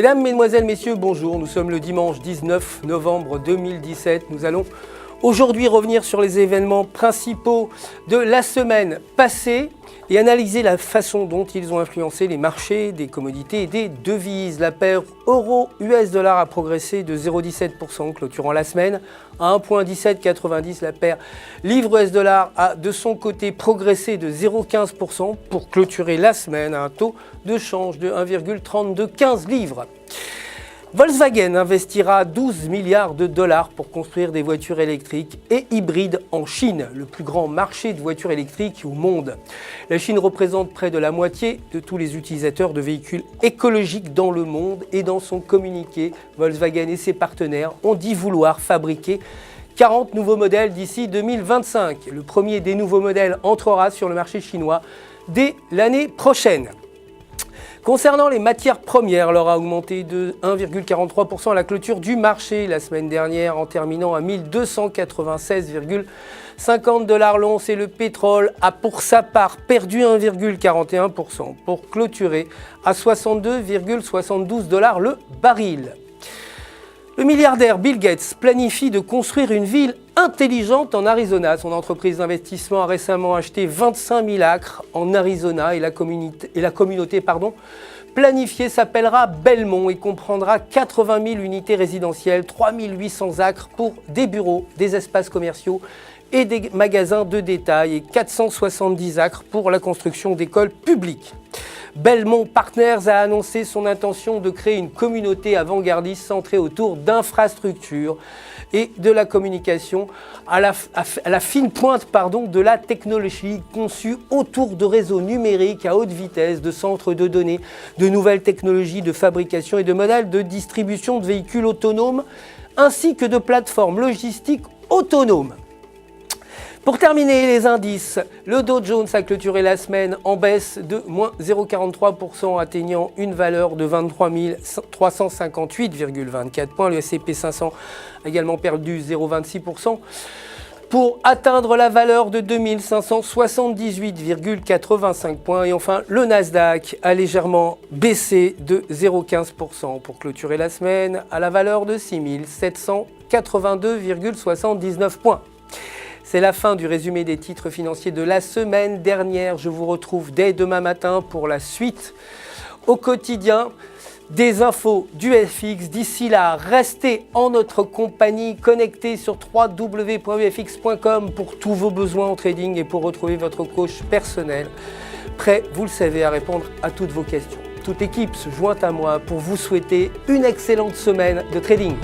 Mesdames, Mesdemoiselles, Messieurs, bonjour. Nous sommes le dimanche 19 novembre 2017. Nous allons aujourd'hui revenir sur les événements principaux de la semaine passée et analyser la façon dont ils ont influencé les marchés des commodités et des devises. La paire euro-US dollar a progressé de 0,17%, clôturant la semaine à 1,1790. La paire livre-US dollar a de son côté progressé de 0,15% pour clôturer la semaine à un taux de change de 1,3215 livres. Volkswagen investira 12 milliards de dollars pour construire des voitures électriques et hybrides en Chine, le plus grand marché de voitures électriques au monde. La Chine représente près de la moitié de tous les utilisateurs de véhicules écologiques dans le monde et dans son communiqué, Volkswagen et ses partenaires ont dit vouloir fabriquer 40 nouveaux modèles d'ici 2025. Le premier des nouveaux modèles entrera sur le marché chinois dès l'année prochaine. Concernant les matières premières, l'or a augmenté de 1,43% à la clôture du marché la semaine dernière en terminant à 1296,50 $ l'once et le pétrole a pour sa part perdu 1,41% pour clôturer à 62,72 $ le baril. Le milliardaire Bill Gates planifie de construire une ville intelligente en Arizona. Son entreprise d'investissement a récemment acheté 25 000 acres en Arizona et la communauté planifiée s'appellera Belmont et comprendra 80 000 unités résidentielles, 3 800 acres pour des bureaux, des espaces commerciaux et des magasins de détail et 470 acres pour la construction d'écoles publiques. Belmont Partners a annoncé son intention de créer une communauté avant-gardiste centrée autour d'infrastructures et de la communication à la fine pointe de la technologie conçue autour de réseaux numériques à haute vitesse, de centres de données, de nouvelles technologies de fabrication et de modèles de distribution de véhicules autonomes, ainsi que de plateformes logistiques autonomes. Pour terminer les indices, le Dow Jones a clôturé la semaine en baisse de moins 0,43%, atteignant une valeur de 23 358,24 points. Le S&P 500 a également perdu 0,26% pour atteindre la valeur de 2578,85 points. Et enfin, le Nasdaq a légèrement baissé de 0,15% pour clôturer la semaine à la valeur de 6782,79 points. C'est la fin du résumé des titres financiers de la semaine dernière. Je vous retrouve dès demain matin pour la suite au quotidien des infos du FX. D'ici là, restez en notre compagnie, connectés sur www.ufx.com pour tous vos besoins en trading et pour retrouver votre coach personnel, prêt, vous le savez, à répondre à toutes vos questions. Toute l'équipe se joint à moi pour vous souhaiter une excellente semaine de trading.